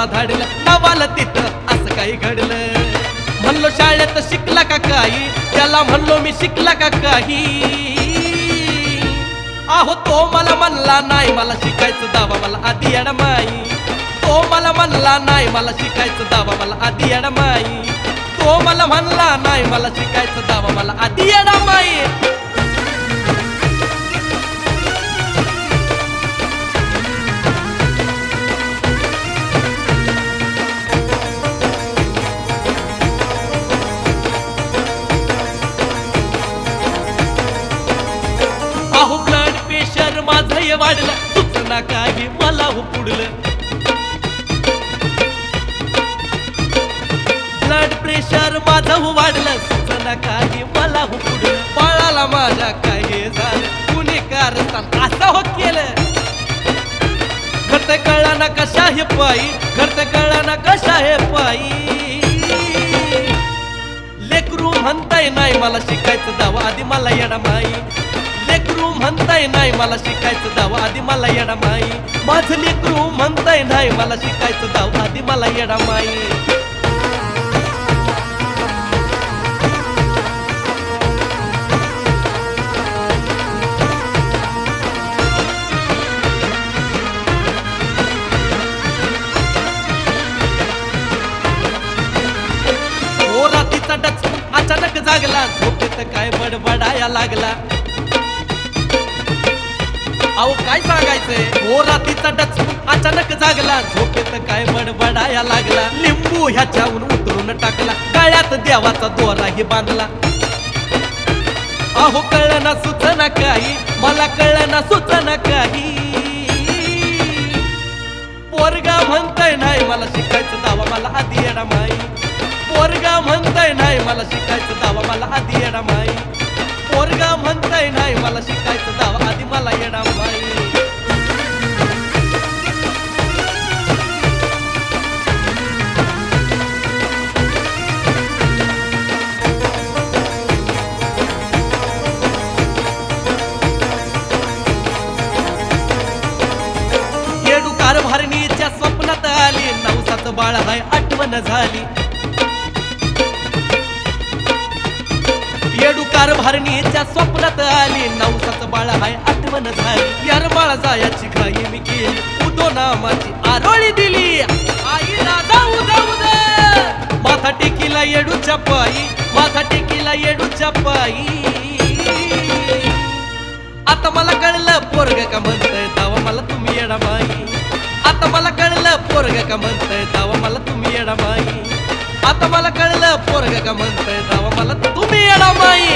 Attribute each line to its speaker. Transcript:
Speaker 1: मला धाडलं नवाला तिथं असं काही घडलं म्हणलो शाळेत शिकला का काही त्याला म्हणलो मी शिकला का काही अहो तो मला म्हणला नाही मला शिकायचं दावा मला आधी अडमाई तो मला म्हणला नाही मला शिकायचं दावा मला आधी अडमाई तो मला म्हणला नाही मला शिकायचं दावा मला आधी अडमाई अहो ब्लड प्रेशर माझं हे वाढलं सुचना काही मला हो पुढलं ब्लड प्रेशर माझं हो वाढलं सुचना काही मला हो पुढलं बाळाला माझ्या काय हे झालं कुणी कारस्थान असं हो केलं घरते कळलं ना कशा हे पायी घरते कळलं ना कशा हे पायी लेकरू म्हणताय नाही मला शिकायचं दावा आधी मला येडा माई लेकरू म्हणताय नाही मला शिकायचं दावा आधी मला येडा माई माझं लेकरू म्हणताय नाही मला शिकायचं दावा आधी मला येडा माई ओ रात्रीचा डचकून अचानक जागला झोपेत काय बडबडाया लागला अहो काय सांगायचंय ओ रात्रीचा डचकून अचानक जागला झोपेत काय बडबडाया लागला लिंबू ह्याच्याहून उतरून टाकला गळ्यात देवाचा दोराही बांधला अहो कळलं ना सुचना काही मला कळलं ना सुचना काही पोरगा म्हणताय नाही मला शिकायचं दावा मला आधी येडा माई पोरगा म्हणताय नाही मला शिकायचं दावा मला आधी येडा माई पोरगा म्हणताय नाही मला शिकायचं दावा आधी मला येडा माई येडू कारभारणीच्या स्वप्नात आली नवसाचं बाळ हाय आठवण झाली येडू कारभारणीच्या स्वप्नात आली नवसाचं बाळ हाय आठवण झाली यार बाळा जायाची घाई मी केली उदो नामाची आरोळी दिली आई राजा उदा उदा माथा टेकीला येडूच्या पायी माथा टेकीला येडूच्या पायी आता मला कळलं पोरग का म्हणतंय दावा मला तुम्ही येडा माई आता मला कळलं पोरग का म्हणतंय दावा मला तुम्ही येडा माई आता मला कळलं पोरग का म्हणतंय दावा मला तुम्ही येडा माई